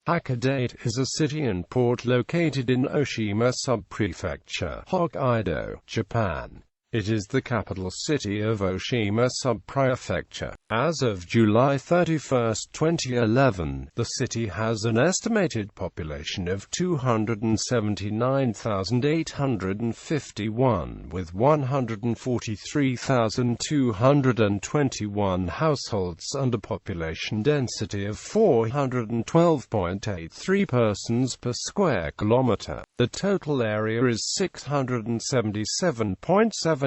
Hakodate is a city and port located in Oshima Subprefecture, Hokkaido, Japan. It is the capital city of Oshima Subprefecture. As of July 31, 2011, the city has an estimated population of 279,851, with 143,221 households and a population density of 412.83 persons per square kilometer. The total area is 677.77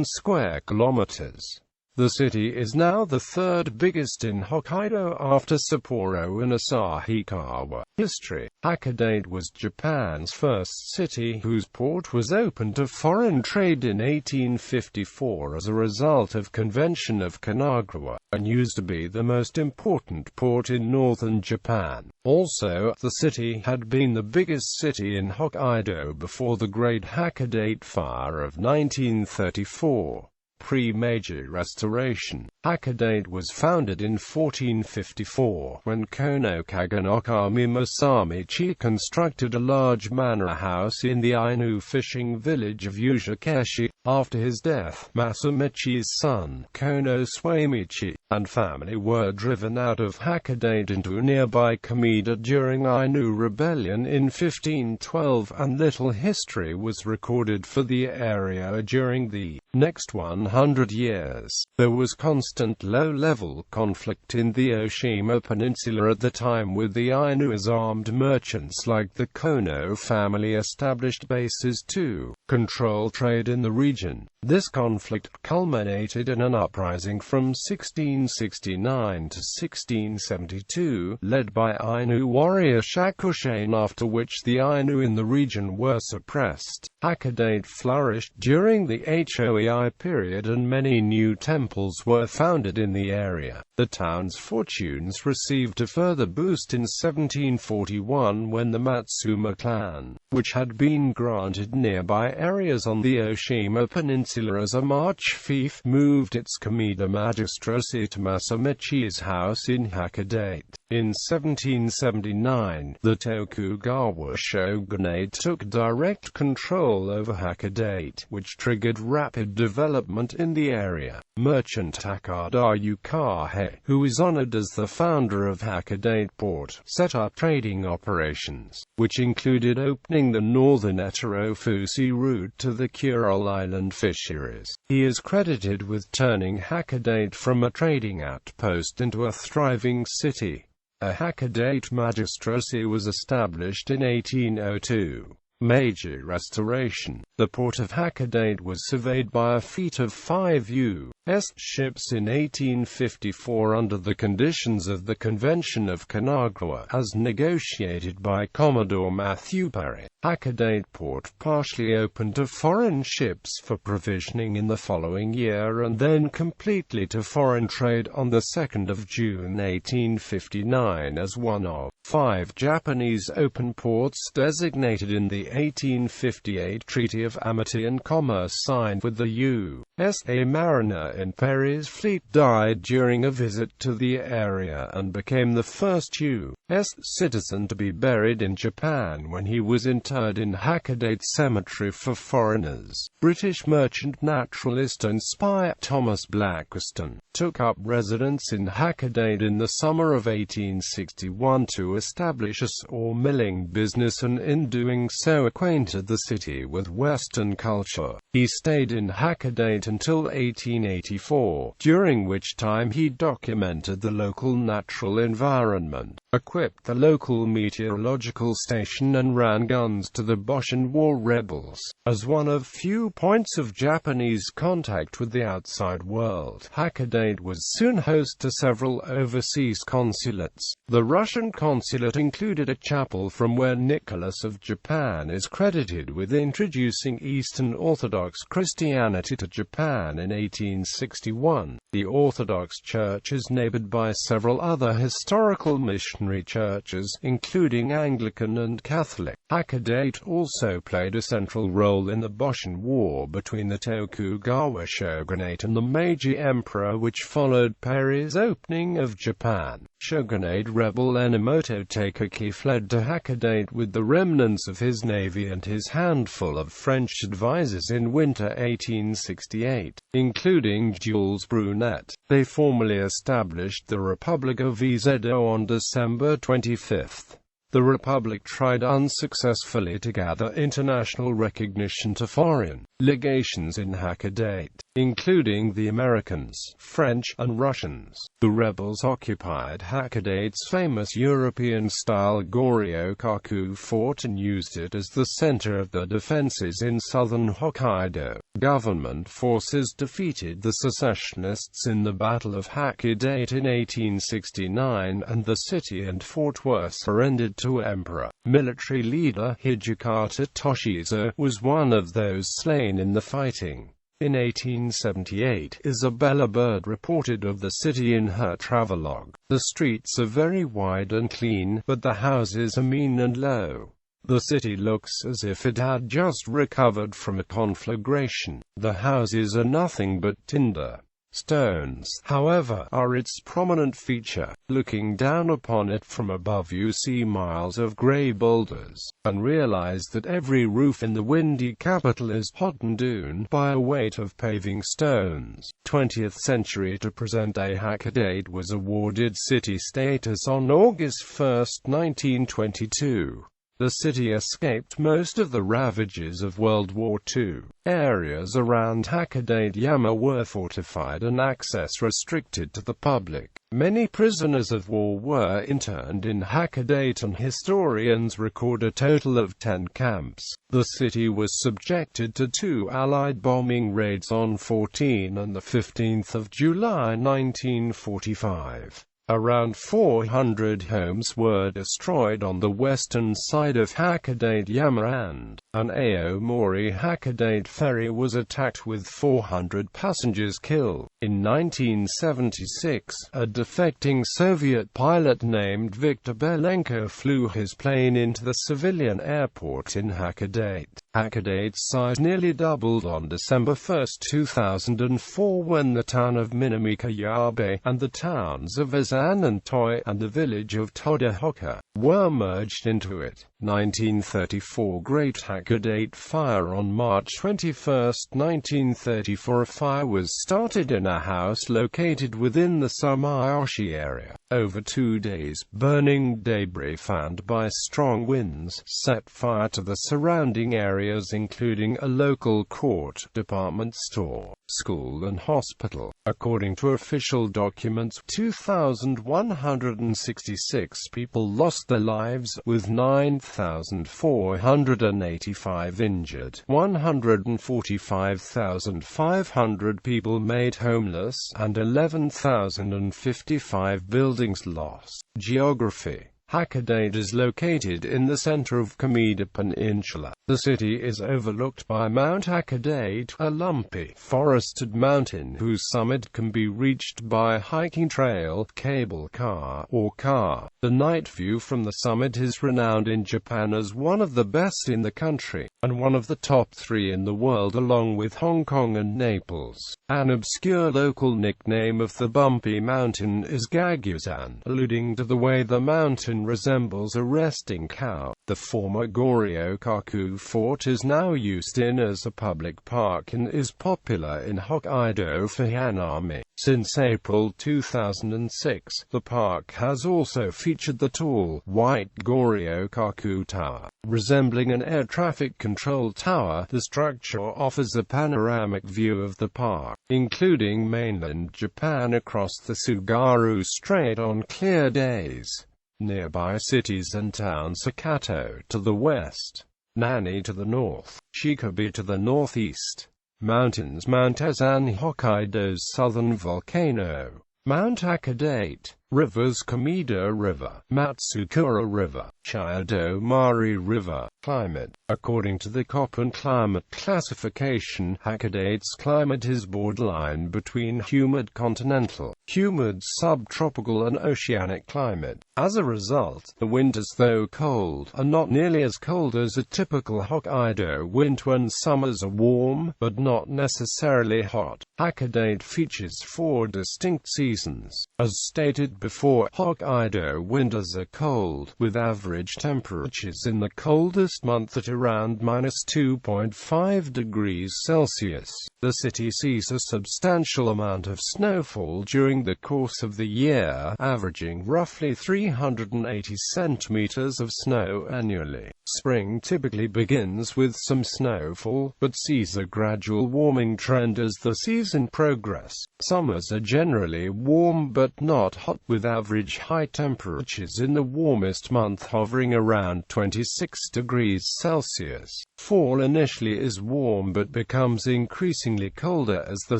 square kilometers. The city is now the third biggest in Hokkaido after Sapporo and Asahikawa. History. Hakodate was Japan's first city whose port was open to foreign trade in 1854 as a result of Convention of Kanagawa, and used to be the most important port in northern Japan. Also, the city had been the biggest city in Hokkaido before the Great Hakodate Fire of 1934. Pre-Meiji Restoration. Hakodate was founded in 1454, when Kono Kaganokami Masamichi constructed a large manor house in the Ainu fishing village of Yushakeshi. After his death, Masamichi's son, Kono Suemichi, and family were driven out of Hakodate into nearby Kamida during Ainu rebellion in 1512, and little history was recorded for the area during the next 100 years. There was constant low-level conflict in the Oshima Peninsula at the time, with the Ainu as armed merchants like the Kono family established bases to control trade in the region. This conflict culminated in an uprising from 1669 to 1672, led by Ainu warrior Shakushin, after which the Ainu in the region were suppressed. Hakodate flourished during the Hoi period, and many new temples were founded in the area. The town's fortunes received a further boost in 1741 when the Matsuma clan, which had been granted nearby areas on the Oshima Peninsula as a march fief, moved its Kamida magistracy to Masamichi's house in Hakodate. In 1779, the Tokugawa shogunate took direct control over Hakodate, which triggered rapid development in the area. Merchant Takada Yukahe, who is honored as the founder of Hakodate Port, set up trading operations, which included opening the northern Eterofusi route to the Kyoww Island fisheries. He is credited with turning Hakodate from a trading outpost into a thriving city. A Hakodate magistracy was established in 1802. Meiji Restoration. The port of Hakodate was surveyed by a fleet of 5 U.S. ships in 1854 under the conditions of the Convention of Kanagawa, as negotiated by Commodore Matthew Perry. Hakodate port partially opened to foreign ships for provisioning in the following year, and then completely to foreign trade on the 2nd of June 1859 as one of 5 Japanese open ports designated in the 1858 Treaty of Amity and Commerce signed with the U.S. A mariner in Perry's fleet died during a visit to the area and became the first U.S. citizen to be buried in Japan when he was interred in Hakodate Cemetery for Foreigners. British merchant naturalist and spy Thomas Blakiston took up residence in Hakodate in the summer of 1861 to establish a sawmilling business, and in doing so acquainted the city with Western culture. He stayed in Hakodate until 1884, during which time he documented the local natural environment, equipped the local meteorological station, and ran guns to the Boshin War rebels. As one of few points of Japanese contact with the outside world, Hakodate was soon host to several overseas consulates. The Russian consulate included a chapel from where Nicholas of Japan is credited with introducing Eastern Orthodox Christianity to Japan in 1861. The Orthodox Church is neighbored by several other historical missionary churches, including Anglican and Catholic. Hakodate also played a central role in the Boshin War between the Tokugawa shogunate and the Meiji Emperor, which followed Perry's opening of Japan. Shogunate rebel Enomoto Takeaki fled to Hakodate with the remnants of his navy and his handful of French advisors in winter 1868, including Jules Brunet. They formally established the Republic of Edo on December 25. The Republic tried unsuccessfully to gather international recognition to foreign legations in Hakodate, including the Americans, French, and Russians. The rebels occupied Hakodate's famous European-style Goryo-kaku fort and used it as the center of the defenses in southern Hokkaido. Government forces defeated the secessionists in the Battle of Hakodate in 1869, and the city and fort were surrendered to Emperor. Military leader Hijikata Toshizo was one of those slain in the fighting. In 1878, Isabella Bird reported of the city in her travelogue, "The streets are very wide and clean, but the houses are mean and low. The city looks as if it had just recovered from a conflagration. The houses are nothing but tinder. Stones, however, are its prominent feature. Looking down upon it from above you see miles of grey boulders, and realize that every roof in the windy capital is hodden by a weight of paving stones." 20th century to present day Hakodate was awarded city status on August 1, 1922. The city escaped most of the ravages of World War II. Areas around Hakodate Yama were fortified and access restricted to the public. Many prisoners of war were interned in Hakodate, and historians record a total of 10 camps. The city was subjected to 2 Allied bombing raids on 14 and 15 July 1945. Around 400 homes were destroyed on the western side of Hakodate Yama, and an Aomori Hakodate ferry was attacked with 400 passengers killed. In 1976, a defecting Soviet pilot named Viktor Belenko flew his plane into the civilian airport in Hakodate. Hakodate's size nearly doubled on December 1, 2004, when the town of Minami-Kayabe and the towns of Azan and Toi and the village of Todahoka were merged into it. 1934 Great Hakodate Fire. On March 21, 1934, a fire was started in a house located within the Sumayoshi area. Over 2 days, burning debris found by strong winds set fire to the surrounding areas, including a local court, department store, school and hospital. According to official documents, 2,166 people lost their lives, with 9,485 injured, 145,500 people made homeless, and 11,055 buildings lost. Geography. Hakodate is located in the center of Kamida Peninsula. The city is overlooked by Mount Hakodate, a lumpy, forested mountain whose summit can be reached by hiking trail, cable car, or car. The night view from the summit is renowned in Japan as one of the best in the country, and one of the top 3 in the world, along with Hong Kong and Naples. An obscure local nickname of the bumpy mountain is Gagyuzan, alluding to the way the mountain resembles a resting cow. The former Goryo-kaku fort is now used as a public park and is popular in Hokkaido for hanami. Since April 2006, the park has also featured the tall, white Goryo-kaku Tower. Resembling an air traffic control tower, the structure offers a panoramic view of the park, including mainland Japan across the Tsugaru Strait on clear days. Nearby cities and towns are Kato to the west, Nani to the north, Shikobi to the northeast. Mountains: Mount Azan, Hokkaido's southern volcano. Mount Hakodate. Rivers: Kamida River, Matsukura River, Chiyodo-Mari River. Climate. According to the Köppen climate classification, Hakodate's climate is borderline between humid continental humid subtropical and oceanic climate. As a result, the winters, though cold, are not nearly as cold as a typical Hokkaido winter, and summers are warm, but not necessarily hot. Hakodate features 4 distinct seasons. As stated before, Hokkaido winters are cold, with average temperatures in the coldest month at around -2.5 degrees Celsius. The city sees a substantial amount of snowfall during the course of the year, averaging roughly 380 centimeters of snow annually. Spring typically begins with some snowfall, but sees a gradual warming trend as the season progresses. Summers are generally warm but not hot, with average high temperatures in the warmest month hovering around 26 degrees Celsius. Fall initially is warm but becomes increasingly colder as the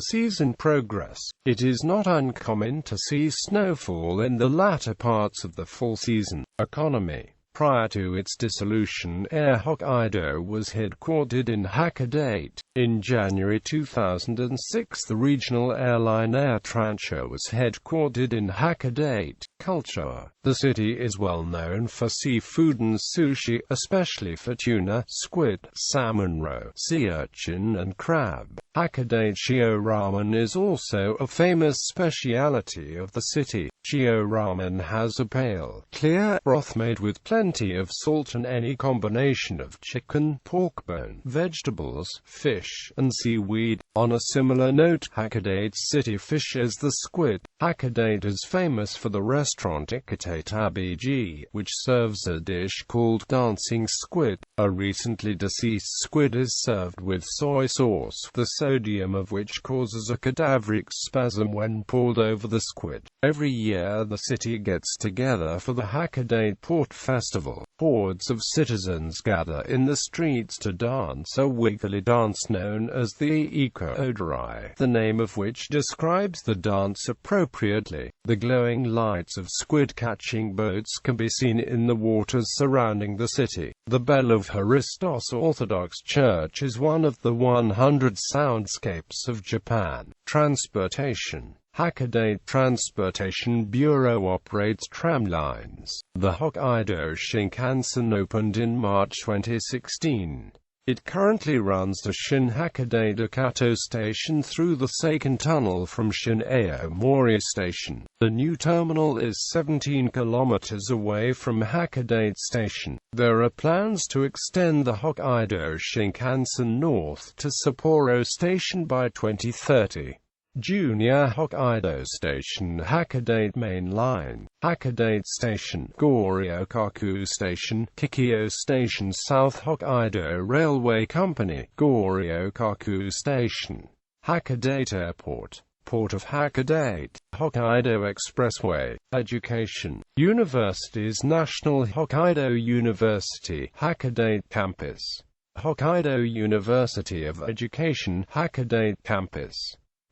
season progresses. It is not uncommon to see snowfall in the latter parts of the fall season. Economy. Prior to its dissolution, Air Hokkaido was headquartered in Hakodate. In January 2006, the regional airline Air Transha was headquartered in Hakodate. Culture. The city is well known for seafood and sushi, especially for tuna, squid, salmon roe, sea urchin and crab. Hakodate Shio ramen is also a famous speciality of the city. Shio ramen has a pale, clear broth made with plenty of salt and any combination of chicken, pork bone, vegetables, fish, and seaweed. On a similar note, Hakodate's city fish is the squid. Hakodate is famous for the restaurant Hakodate, which serves a dish called dancing squid. A recently deceased squid is served with soy sauce, the sodium of which causes a cadaveric spasm when poured over the squid. Every year the city gets together for the Hakodate Port Festival. Hordes of citizens gather in the streets to dance a weekly dance known as the Hakodate, the name of which describes the dance appropriately. The glowing lights of squid-catching boats can be seen in the waters surrounding the city. The bell of Haristos Orthodox Church is one of the 100 soundscapes of Japan. Transportation. Hakodate Transportation Bureau operates tram lines. The Hokkaido Shinkansen opened in March 2016. It currently runs to Shin Hakodate Kato Station through the Seikan Tunnel from Shin Aomori Station. The new terminal is 17 kilometers away from Hakodate Station. There are plans to extend the Hokkaido Shinkansen north to Sapporo Station by 2030. Junior Hokkaido Station, Hakodate Main Line, Hakodate Station, Goryokaku Station, Kikyo Station, South Hokkaido Railway Company, Goryokaku Station, Hakodate Airport, Port of Hakodate, Hokkaido Expressway. Education. Universities. National Hokkaido University, Hakodate Campus, Hokkaido University of Education, Hakodate Campus.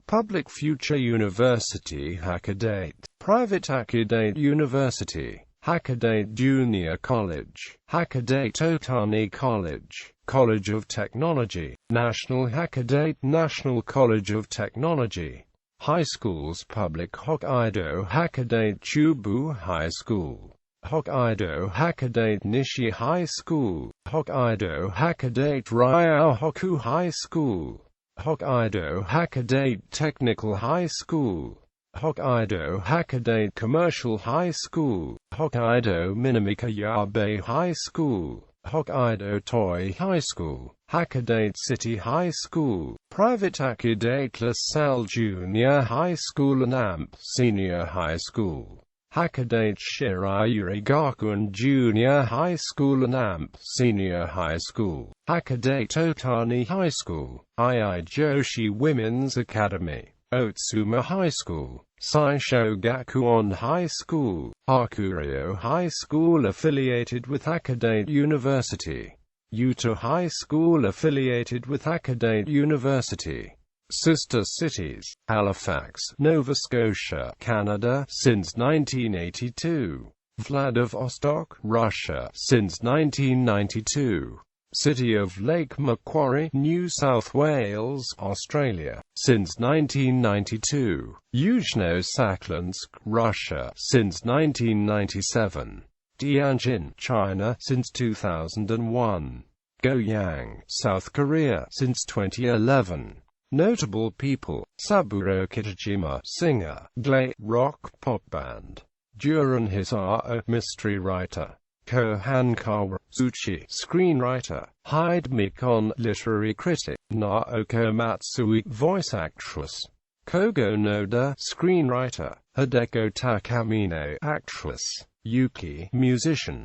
Public Future University, Hakodate. Private Hakodate University, Hakodate Junior College, Hakodate Otani College, College of Technology, National Hakodate National College of Technology. High schools. Public Hokkaido Hakodate Chubu High School, Hokkaido Hakodate Nishi High School, Hokkaido Hakodate Ryohoku High School, Hokkaido Hakodate Technical High School, Hokkaido Hakodate Commercial High School, Hokkaido Minamikayabe High School, Hokkaido Toy High School, Hakodate City High School, Private Hakodate LaSalle Junior High School and AMP Senior High School, Hakodate Shirayurigakuin Junior High School and AMP Senior High School, Hakodate Otani High School, II Joshi Women's Academy, Otsuma High School, Saisho Gakuon High School, Hakuryo High School affiliated with Hakodate University, Utah High School affiliated with Hakodate University. Sister cities. Halifax, Nova Scotia, Canada, since 1982. Vladivostok, Russia, since 1992. City of Lake Macquarie, New South Wales, Australia, since 1992. Yuzhno Sakhalinsk, Russia, since 1997. Tianjin, China, since 2001. Goyang, South Korea, since 2011. Notable people: Saburo Kitajima, singer, Glay, rock pop band. Duran Hisao, mystery writer. Ko Hankawa Tsuchi, screenwriter. Hyde Mikon, literary critic. Naoko Matsui, voice actress. Kogo Noda, screenwriter. Hideko Takamine, actress. Yuki, musician.